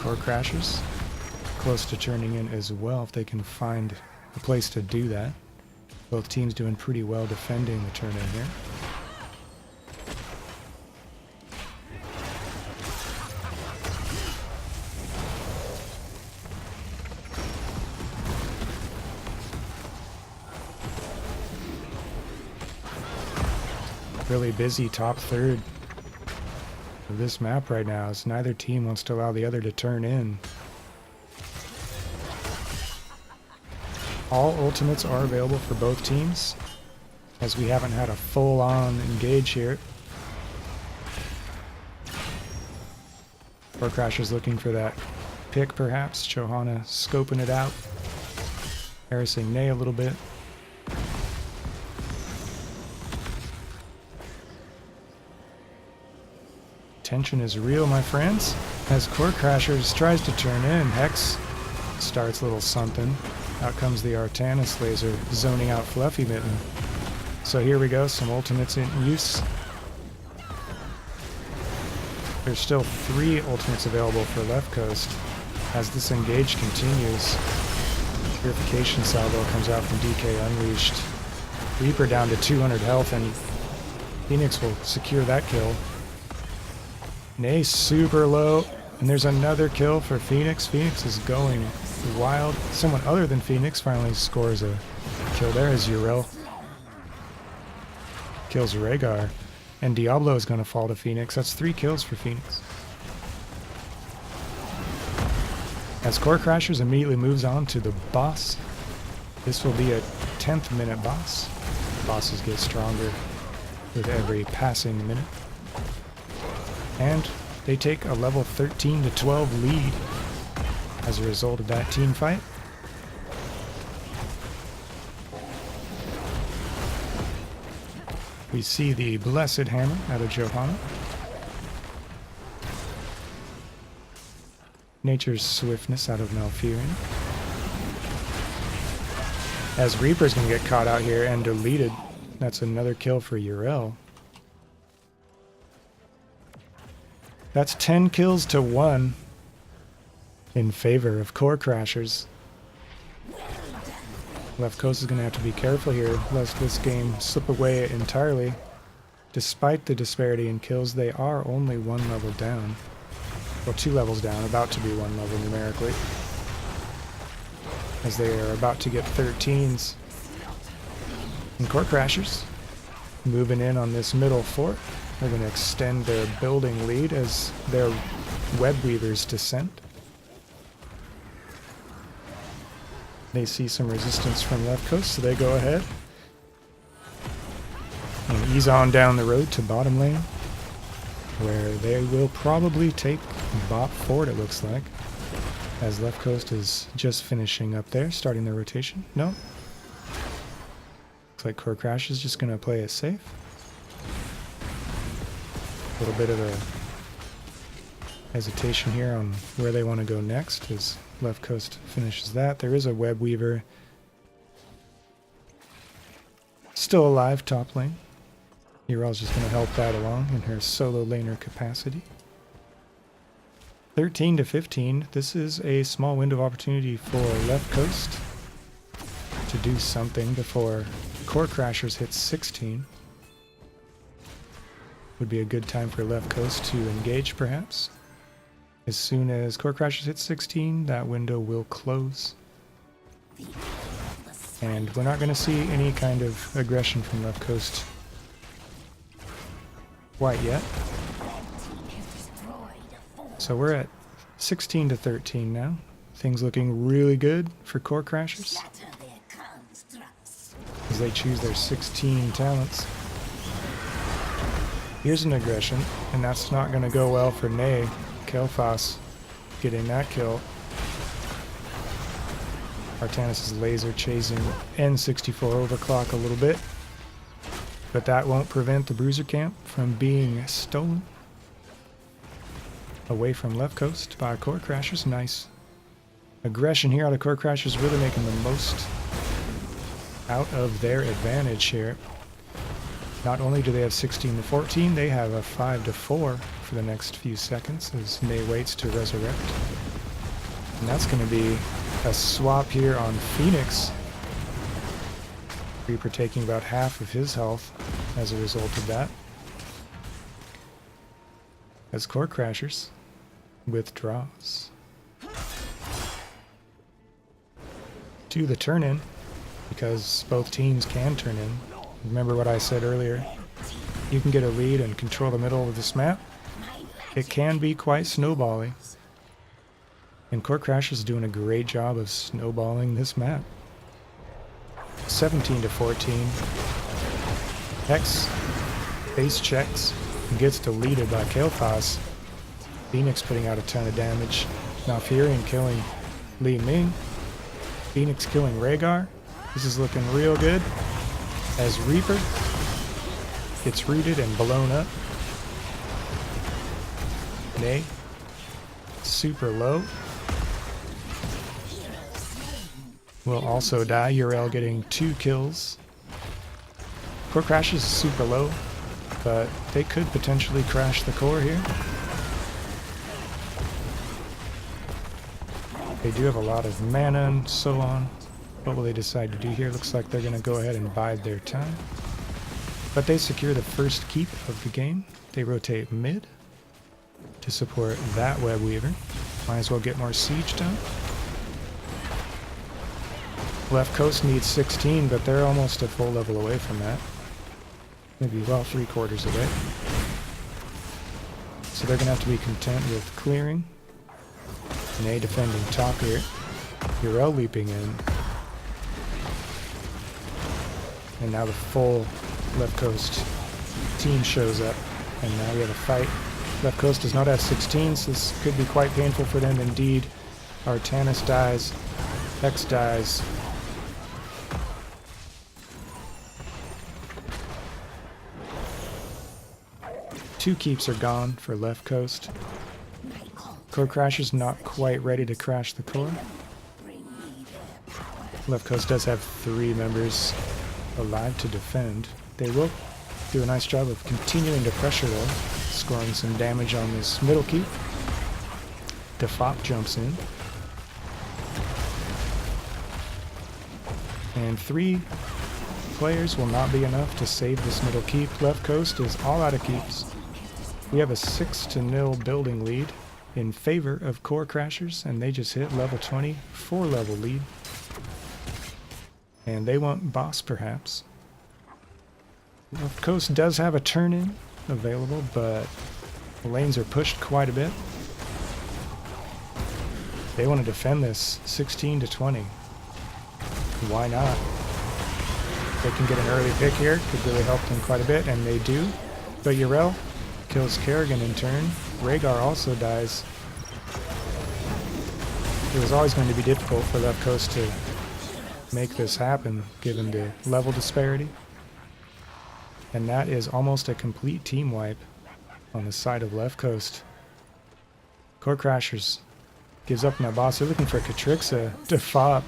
Core Crashers close to turning in as well if they can find a place to do that. Both teams doing pretty well defending the turn in here. Really busy top third of this map right now as neither team wants to allow the other to turn in. All ultimates are available for both teams, as we haven't had a full-on engage here. Core Crasher's looking for that pick, perhaps. Johanna scoping it out, harassing Nay a little bit. Tension is real, my friends, as Core Crashers tries to turn in. Hex starts a little something. Out comes the Artanis laser, zoning out Fluffy Mitten. So here we go, some ultimates in use. There's still 3 ultimates available for Left Coast. As this engage continues, Purification Salvo comes out from DK Unleashed. Reaper down to 200 health, and Phoenix will secure that kill. Nay super low, and there's another kill for Phoenix. Phoenix is going wild. Someone other than Phoenix finally scores a kill there as Yrel kills Rhaegar. And Diablo is going to fall to Phoenix. That's 3 kills for Phoenix. As Core Crashers immediately moves on to the boss. This will be a 10th minute boss. Bosses get stronger with every passing minute. And they take a level 13 to 12 lead as a result of that team fight. We see the Blessed Hammer out of Johanna. Nature's Swiftness out of Malfurion. As Reaper's gonna get caught out here and deleted. That's another kill for Yrel. That's 10 kills to 1 in favor of Core Crashers. Left Coast is going to have to be careful here lest this game slip away entirely. Despite the disparity in kills, they are only 1 level down. Well, 2 levels down, about to be 1 level numerically. As they are about to get 13s. And Core Crashers moving in on this middle fort. They're going to extend their building lead as their Web Weavers descend. They see some resistance from Left Coast, so they go ahead and ease on down the road to bottom lane, where they will probably take bot fort, it looks like, as Left Coast is just finishing up there, starting their rotation. No. Looks like Core Crash is just going to play it safe. A little bit of a hesitation here on where they want to go next as Left Coast finishes that. There is a Web Weaver still alive top lane. Yrel's just going to help that along in her solo laner capacity. 13 to 15. This is a small window of opportunity for Left Coast to do something before Core Crashers hit 16. Would be a good time for Left Coast to engage, perhaps. As soon as Core Crashers hit 16, that window will close. And we're not going to see any kind of aggression from Left Coast quite yet. So we're at 16 to 13 now. Things looking really good for Core Crashers as they choose their 16 talents. Here's an aggression, and that's not going to go well for Ney. Kel'Thas getting that kill. Artanis' laser chasing N64 overclock a little bit, but that won't prevent the Bruiser Camp from being stolen away from Left Coast by Core Crashers. Nice aggression here out of Core Crashers, really making the most out of their advantage here. Not only do they have 16 to 14, they have a 5 to 4 for the next few seconds as Ney waits to resurrect. And that's going to be a swap here on Phoenix. Reaper taking about half of his health as a result of that. As Core Crashers withdraws. To the turn-in, because both teams can turn in. Remember what I said earlier, you can get a lead and control the middle of this map. It can be quite snowbally. And Core Crashers is doing a great job of snowballing this map. 17 to 14. Hex base checks and gets deleted by Kel'Thas. Phoenix putting out a ton of damage. Malfurion killing Li Ming. Phoenix killing Rhaegar. This is looking real good. As Reaper gets rooted and blown up. Ney, super low. Will also die. Yrel getting 2 kills. Core Crashers is super low, but they could potentially crash the core here. They do have a lot of mana and so on. What will they decide to do here? Looks like they're going to go ahead and bide their time. But they secure the first keep of the game. They rotate mid to support that Web Weaver. Might as well get more siege done. Left Coast needs 16, but they're almost a full level away from that. Maybe, well, 3/4 away. So they're going to have to be content with clearing. Ney defending top here. Yrel leaping in. And now the full Left Coast team shows up. And now we have a fight. Left Coast does not have 16, so this could be quite painful for them indeed. Artanis dies. Hex dies. 2 keeps are gone for left coast. Core Crasher's not quite ready to crash the core. Left coast does have 3 members alive to defend. They will do a nice job of continuing to pressure though, scoring some damage on this middle keep. Defop jumps in. And 3 players will not be enough to save this middle keep. Left coast is all out of keeps. We have a 6-0 building lead in favor of Core Crashers, and they just hit level 20, 4-level lead. And they want boss perhaps. Left coast does have a turn-in available, but the lanes are pushed quite a bit. They want to defend this 16 to 20. Why not? They can get an early pick here, could really help them quite a bit, and they do. But Yrel kills Kerrigan in turn. Rhaegar also dies. It was always going to be difficult for Left Coast to make this happen, given the level disparity. And that is almost a complete team wipe on the side of Left Coast. Core Crashers gives up on that boss. They're looking for Katrixa to fop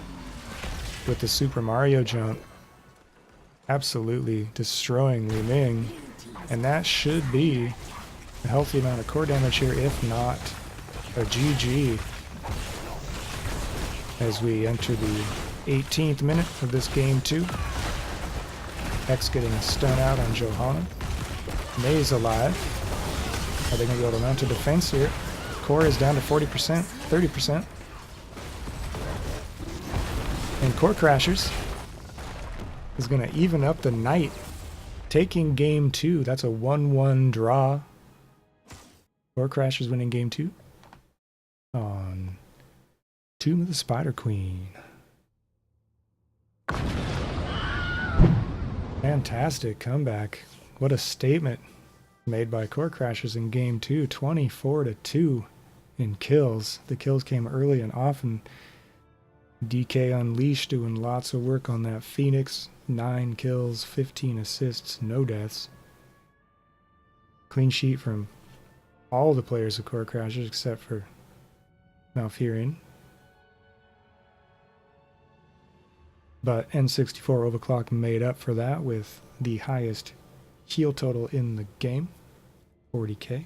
with the Super Mario jump. Absolutely destroying Li Ming. And that should be a healthy amount of core damage here, if not a GG. As we enter the 18th minute of this game 2. X getting a stun out on Johanna. May's alive. Are they going to be able to mount a defense here? Core is down to 40%, 30%. And Core Crashers is going to even up the night, taking game 2. That's a 1-1 draw. Core Crashers winning game 2 on Tomb of the Spider Queen. Fantastic comeback. What a statement made by Core Crashers in game 2. 24-2 in kills. The kills came early and often. DK Unleashed doing lots of work on that Phoenix. 9 kills, 15 assists, no deaths. Clean sheet from all the players of Core Crashers except for Malfurion. But N64 Overclock made up for that with the highest heal total in the game, 40k.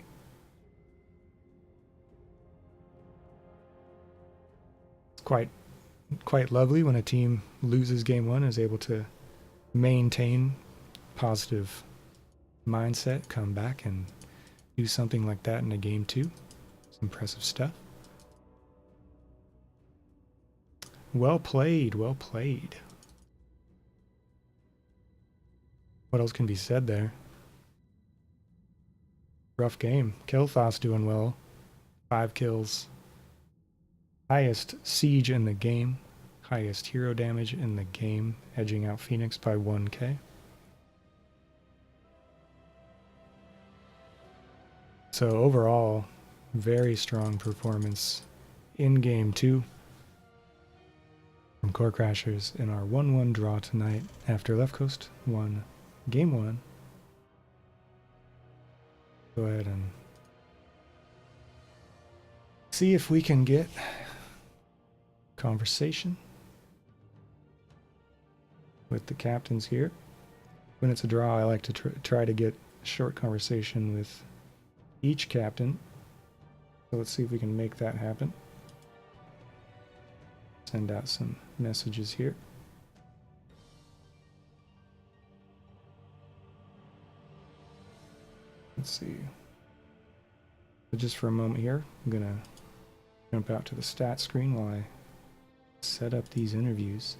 It's quite lovely when a team loses game 1 and is able to maintain positive mindset, come back and do something like that in a game 2. It's impressive stuff. Well played, well played. What else can be said there? Rough game. Kel'Thas doing well. 5 kills. Highest siege in the game. Highest hero damage in the game. Edging out Phoenix by 1k. So overall, very strong performance in game 2. From Core Crashers in our 1-1 draw tonight after Left Coast won game 1. Go ahead and see if we can get conversation with the captains here. When it's a draw, I like to try to get a short conversation with each captain. So let's see if we can make that happen. Send out some messages here. Let's see. So just for a moment here, I'm gonna jump out to the stat screen while I set up these interviews.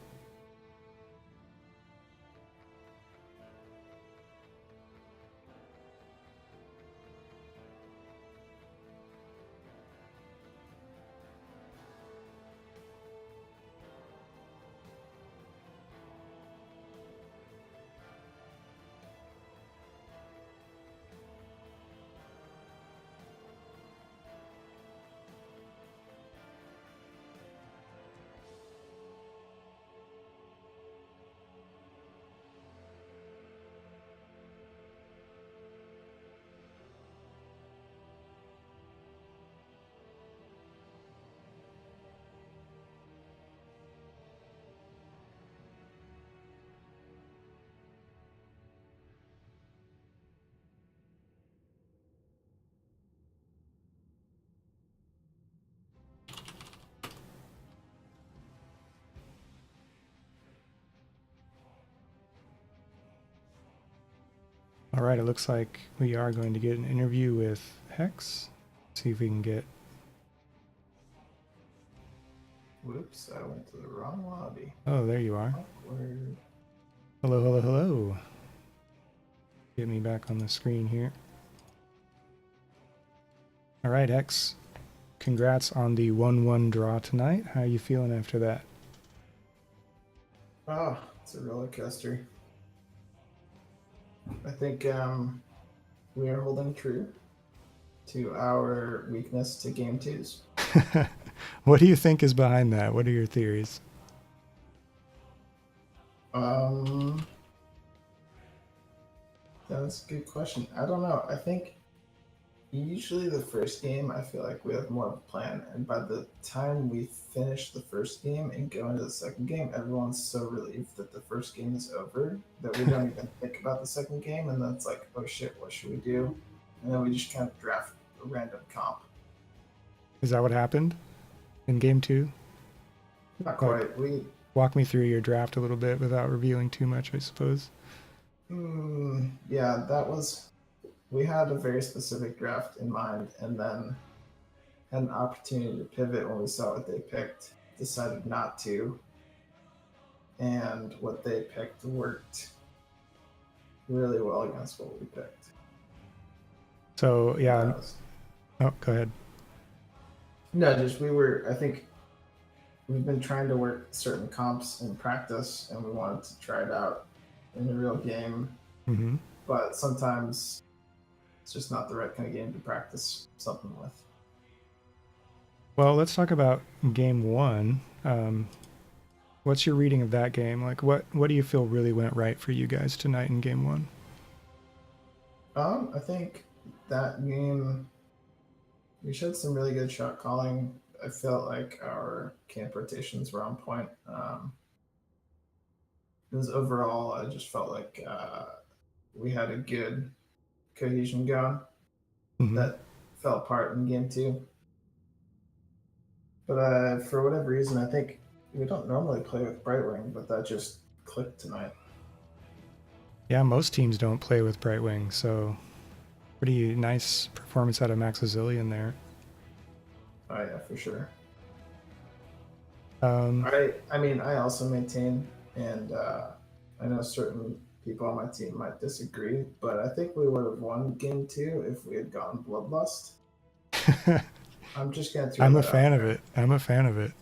All right, it looks like we are going to get an interview with Hex. See if we can get... Whoops, I went to the wrong lobby. Oh, there you are. Awkward. Hello, hello, hello. Get me back on the screen here. All right, Hex. Congrats on the 1-1 draw tonight. How are you feeling after that? Oh, it's a roller coaster. I think we are holding true to our weakness to game twos. What do you think is behind that? What are your theories? That's a good question. I don't know. I think usually the first game, I feel like we have more of a plan, and by the time we finish the first game and go into the second game, everyone's so relieved that the first game is over that we don't even think about the second game, and then it's like, oh shit, what should we do? And then we just kind of draft a random comp. Is that what happened in game 2? Not quite. We Walk me through your draft a little bit without revealing too much, I suppose. yeah, that was. We had a very specific draft in mind, and then had an opportunity to pivot when we saw what they picked. Decided not to, and what they picked worked really well against what we picked. So, yeah. That was- Oh, go ahead. No, just we were. I think we've been trying to work certain comps in practice, and we wanted to try it out in a real game. Mm-hmm. But sometimes it's just not the right kind of game to practice something with. Well, let's talk about game 1. What's your reading of that game? Like, what do you feel really went right for you guys tonight in game 1? I think that game we showed some really good shot calling. I felt like our camp rotations were on point. It was overall, I just felt like we had a good cohesion going. Mm-hmm. That fell apart in game 2. But for whatever reason, I think we don't normally play with Brightwing, but that just clicked tonight. Yeah, most teams don't play with Brightwing, so pretty nice performance out of Maxazillion there. Oh yeah, for sure. Um, I mean, I also maintain, and I know certain people on my team might disagree, but I think we would have won game 2 if we had gone Bloodlust. I'm just gonna throw I'm a that out fan of there. it. I'm a fan of it.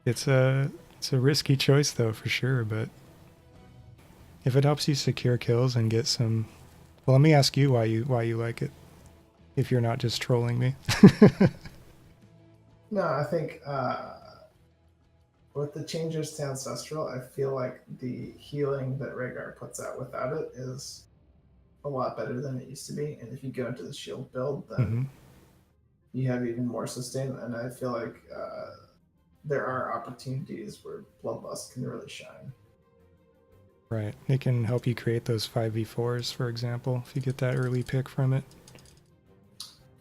It's a risky choice though, for sure, but if it helps you secure kills and get some... Well, let me ask you why you like it, if you're not just trolling me. No, I think with the changes to Ancestral, I feel like the healing that Rhaegar puts out without it is a lot better than it used to be. And if you go into the shield build, then Mhm. you have even more sustain. And I feel like there are opportunities where Bloodlust can really shine. Right. It can help you create those 5v4s, for example, if you get that early pick from it.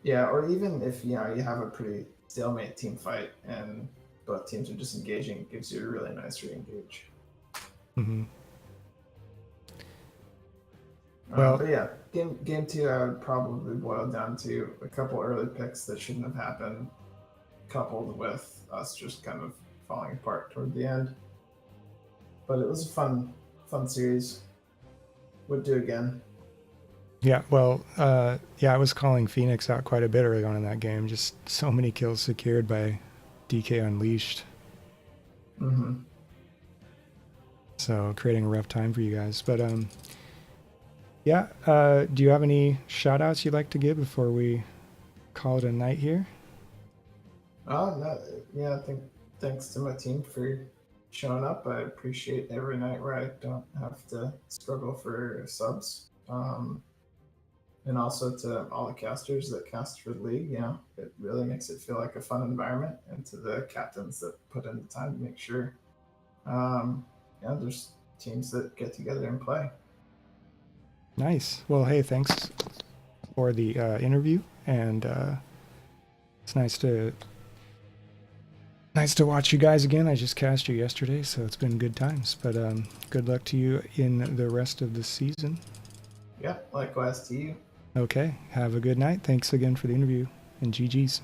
Yeah, or even if you have a pretty stalemate team fight and both teams are disengaging, it gives you a really nice re-engage. Mm-hmm. Well- But yeah, game 2, I would probably boil down to a couple early picks that shouldn't have happened, coupled with us just kind of falling apart toward the end. But it was a fun series. Would do again. Yeah, well, I was calling Phoenix out quite a bit early on in that game. Just so many kills secured by DK Unleashed. Mm-hmm. So creating a rough time for you guys. But do you have any shout outs you'd like to give before we call it a night here? No, yeah, I think thanks to my team for showing up. I appreciate every night where I don't have to struggle for subs. And also to all the casters that cast for the league, it really makes it feel like a fun environment, and to the captains that put in the time to make sure, there's teams that get together and play. Nice. Well, hey, thanks for the interview, and it's nice to watch you guys again. I just cast you yesterday, so it's been good times. But good luck to you in the rest of the season. Yeah, likewise to you. Okay, have a good night. Thanks again for the interview, and GG's.